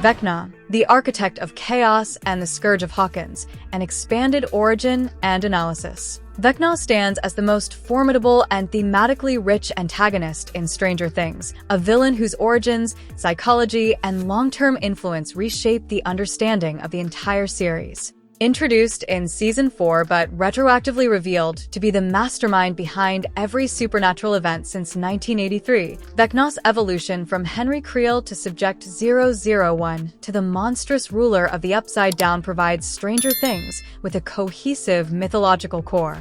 Vecna, the architect of chaos and the Scourge of Hawkins, an expanded origin and analysis. Vecna stands as the most formidable and thematically rich antagonist in Stranger Things, a villain whose origins, psychology, and long-term influence reshape the understanding of the entire series. Introduced in Season 4 but retroactively revealed to be the mastermind behind every supernatural event since 1983, Vecna's evolution from Henry Creel to Subject 001 to the monstrous ruler of the Upside Down provides Stranger Things with a cohesive mythological core.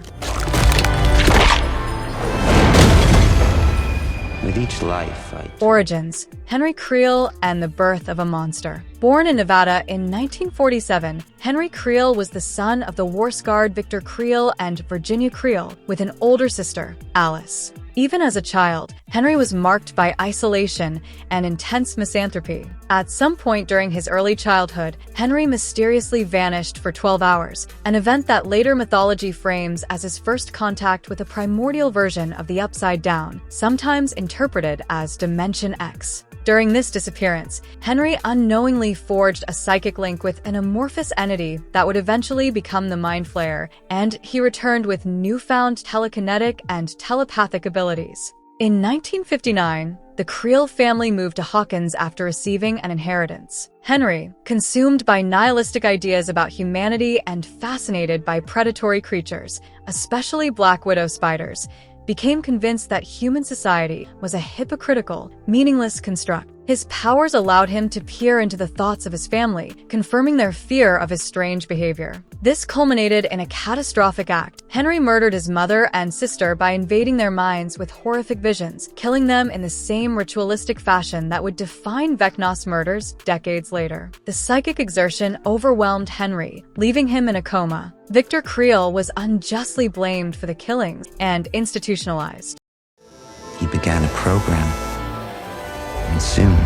With each life, Origins: Henry Creel and the birth of a monster. Born in Nevada in 1947, Henry Creel was the son of the war scarred Victor Creel and Virginia Creel, with an older sister, Alice. Even as a child, Henry was marked by isolation and intense misanthropy. At some point during his early childhood, Henry mysteriously vanished for 12 hours, an event that later mythology frames as his first contact with a primordial version of the Upside Down, sometimes interpreted as Dimension X. During this disappearance, Henry unknowingly forged a psychic link with an amorphous entity that would eventually become the Mind Flayer, and he returned with newfound telekinetic and telepathic abilities. In 1959, the Creel family moved to Hawkins after receiving an inheritance. Henry, consumed by nihilistic ideas about humanity and fascinated by predatory creatures, especially black widow spiders, became convinced that human society was a hypocritical, meaningless construct. His powers allowed him to peer into the thoughts of his family, confirming their fear of his strange behavior. This culminated in a catastrophic act. Henry murdered his mother and sister by invading their minds with horrific visions, killing them in the same ritualistic fashion that would define Vecna's murders decades later. The psychic exertion overwhelmed Henry, leaving him in a coma. Victor Creel was unjustly blamed for the killings and institutionalized. he began a program. And soon,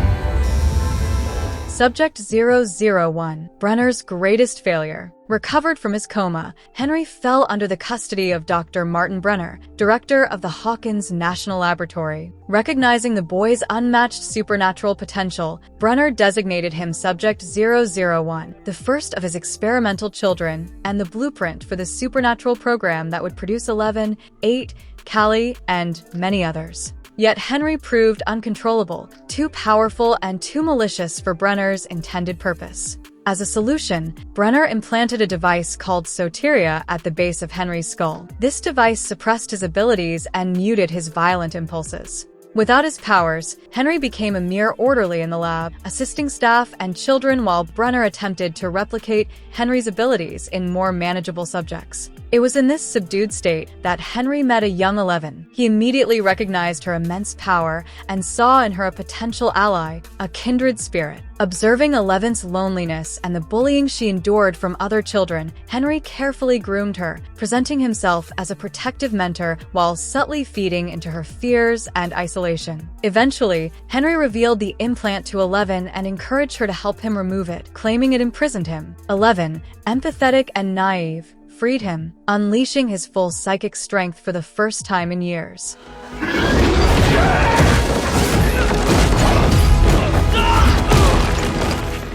Subject 001, Brenner's greatest failure. Recovered from his coma, Henry fell under the custody of Dr. Martin Brenner, director of the Hawkins National Laboratory. Recognizing the boy's unmatched supernatural potential, Brenner designated him Subject 001, the first of his experimental children, and the blueprint for the supernatural program that would produce 11, 8, Callie, and many others. Yet Henry proved uncontrollable, too powerful and too malicious for Brenner's intended purpose. As a solution, Brenner implanted a device called Soteria at the base of Henry's skull. This device suppressed his abilities and muted his violent impulses. Without his powers, Henry became a mere orderly in the lab, assisting staff and children while Brenner attempted to replicate Henry's abilities in more manageable subjects. It was in this subdued state that Henry met a young 11. He immediately recognized her immense power and saw in her a potential ally, a kindred spirit. Observing 11's loneliness and the bullying she endured from other children, Henry carefully groomed her, presenting himself as a protective mentor while subtly feeding into her fears and isolation. Eventually, Henry revealed the implant to 11 and encouraged her to help him remove it, claiming it imprisoned him. 11, empathetic and naive, freed him, unleashing his full psychic strength for the first time in years.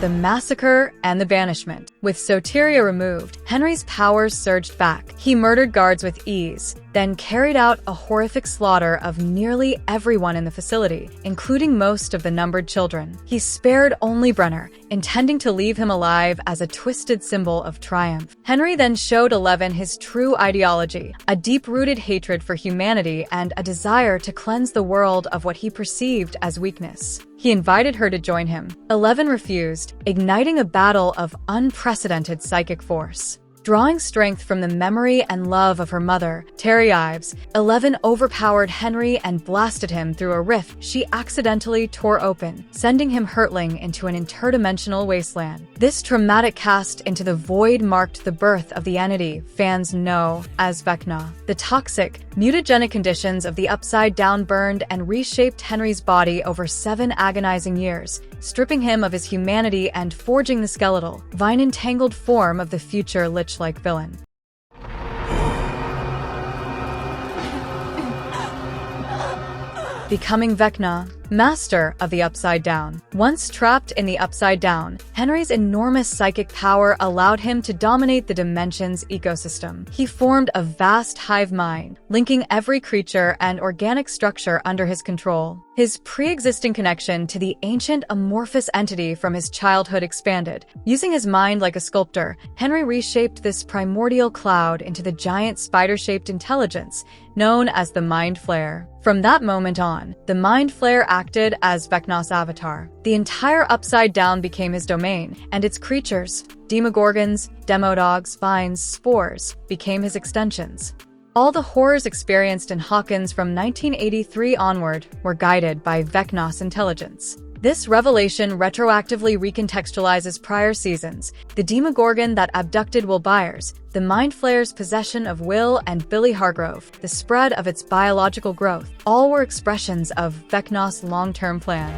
The massacre and the banishment. With Soteria removed, Henry's powers surged back. He murdered guards with ease, then carried out a horrific slaughter of nearly everyone in the facility, including most of the numbered children. He spared only Brenner, intending to leave him alive as a twisted symbol of triumph. Henry then showed 11 his true ideology, a deep-rooted hatred for humanity and a desire to cleanse the world of what he perceived as weakness. He invited her to join him. 11 refused, igniting a battle of unprecedented psychic force. Drawing strength from the memory and love of her mother, Terry Ives, 11 overpowered Henry and blasted him through a rift she accidentally tore open, sending him hurtling into an interdimensional wasteland. This traumatic cast into the void marked the birth of the entity fans know as Vecna. The toxic, mutagenic conditions of the Upside Down burned and reshaped Henry's body over 7 agonizing years, stripping him of his humanity and forging the skeletal, vine-entangled form of the future lich-like villain. Becoming Vecna, master of the Upside Down. Once trapped in the Upside Down, Henry's enormous psychic power allowed him to dominate the dimension's ecosystem. He formed a vast hive mind, linking every creature and organic structure under his control. His pre-existing connection to the ancient amorphous entity from his childhood expanded. Using his mind like a sculptor, Henry reshaped this primordial cloud into the giant spider-shaped intelligence known as the Mind Flayer. From that moment on, the Mind Flayer acted as Vecna's avatar. The entire Upside Down became his domain, and its creatures, demogorgons, demodogs, vines, spores, became his extensions. All the horrors experienced in Hawkins from 1983 onward were guided by Vecna's intelligence. This revelation retroactively recontextualizes prior seasons, the Demogorgon that abducted Will Byers, the Mind Flayer's possession of Will and Billy Hargrove, the spread of its biological growth. All were expressions of Vecna's long-term plan.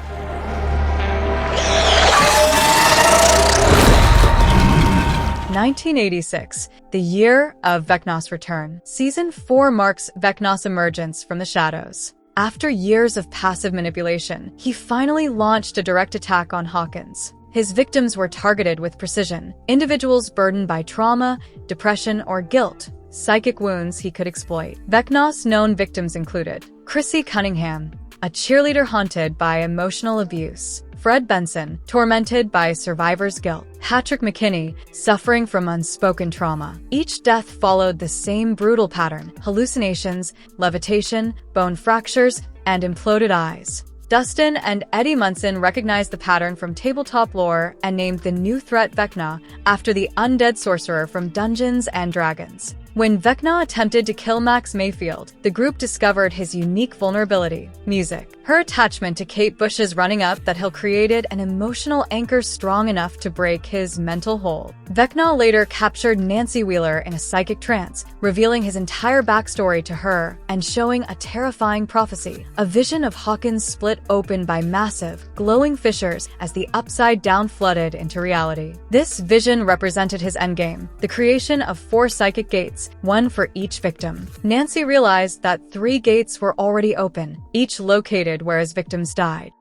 (1986), the year of Vecna's return. Season 4 marks Vecna's emergence from the shadows. After years of passive manipulation, he finally launched a direct attack on Hawkins. His victims were targeted with precision, individuals burdened by trauma, depression, or guilt, psychic wounds he could exploit. Vecna's known victims included Chrissy Cunningham, a cheerleader haunted by emotional abuse; Fred Benson, tormented by survivor's guilt; Patrick McKinney, suffering from unspoken trauma. Each death followed the same brutal pattern: hallucinations, levitation, bone fractures, and imploded eyes. Dustin and Eddie Munson recognized the pattern from tabletop lore and named the new threat Vecna after the undead sorcerer from Dungeons & Dragons. When Vecna attempted to kill Max Mayfield, the group discovered his unique vulnerability: music. Her attachment to Kate Bush's Running Up That Hill created an emotional anchor strong enough to break his mental hold. Vecna later captured Nancy Wheeler in a psychic trance, revealing his entire backstory to her and showing a terrifying prophecy: a vision of Hawkins split open by massive, glowing fissures as the Upside Down flooded into reality. This vision represented his endgame: the creation of 4 psychic gates, one for each victim. Nancy realized that 3 gates were already open, each located where his victims died.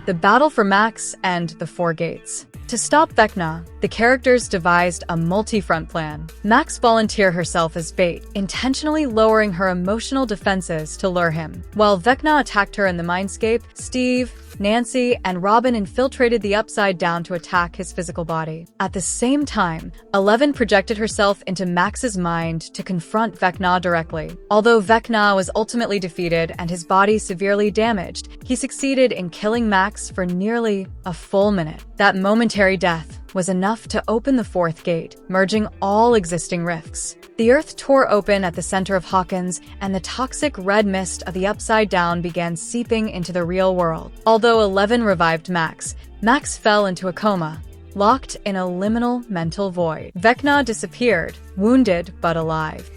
The battle for Max and the 4 gates. To stop Vecna, the characters devised a multi-front plan. Max volunteered herself as bait, intentionally lowering her emotional defenses to lure him. While Vecna attacked her in the mindscape, Steve, Nancy, and Robin infiltrated the Upside Down to attack his physical body. At the same time, Eleven projected herself into Max's mind to confront Vecna directly. Although Vecna was ultimately defeated and his body severely damaged, he succeeded in killing Max for nearly a full minute. That momentary death was enough to open the 4th gate, merging all existing rifts. The earth tore open at the center of Hawkins, and the toxic red mist of the Upside Down began seeping into the real world. Although Eleven revived Max, Max fell into a coma, locked in a liminal mental void. Vecna disappeared, wounded but alive.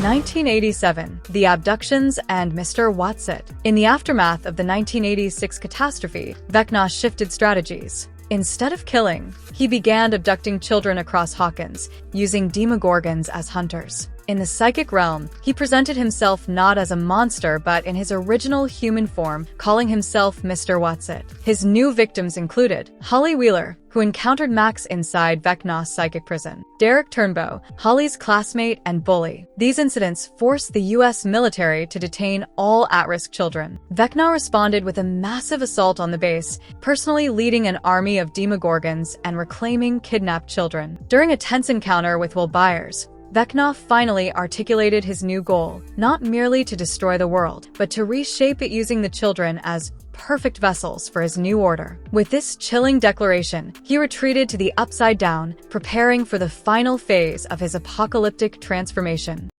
(1987), the abductions and Mr. Watsit. In the aftermath of the 1986 catastrophe, Vecna shifted strategies. Instead of killing, he began abducting children across Hawkins, using demogorgons as hunters. In the psychic realm, he presented himself not as a monster but in his original human form, calling himself Mr. Watsit. His new victims included Holly Wheeler, who encountered Max inside Vecna's psychic prison; Derek Turnbow, Holly's classmate and bully. These incidents forced the U.S. military to detain all at-risk children. Vecna responded with a massive assault on the base, personally leading an army of demogorgons and reclaiming kidnapped children. During a tense encounter with Will Byers, Vecna finally articulated his new goal: not merely to destroy the world, but to reshape it using the children as perfect vessels for his new order. With this chilling declaration, he retreated to the Upside Down, preparing for the final phase of his apocalyptic transformation.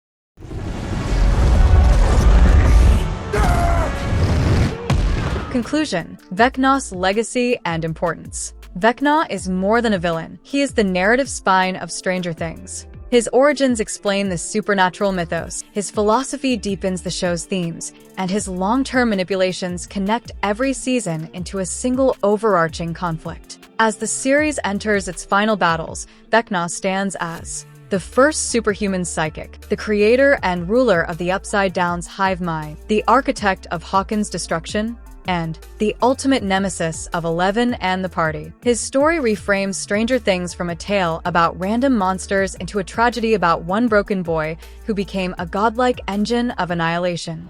Conclusion: Vecna's legacy and importance. Vecna is more than a villain. He is the narrative spine of Stranger Things. His origins explain the supernatural mythos, his philosophy deepens the show's themes, and his long-term manipulations connect every season into a single overarching conflict. As the series enters its final battles, Vecna stands as the first superhuman psychic, the creator and ruler of the Upside Down's hive mind, the architect of Hawkins' destruction, and the ultimate nemesis of Eleven and the party. His story reframes Stranger Things from a tale about random monsters into a tragedy about one broken boy who became a godlike engine of annihilation.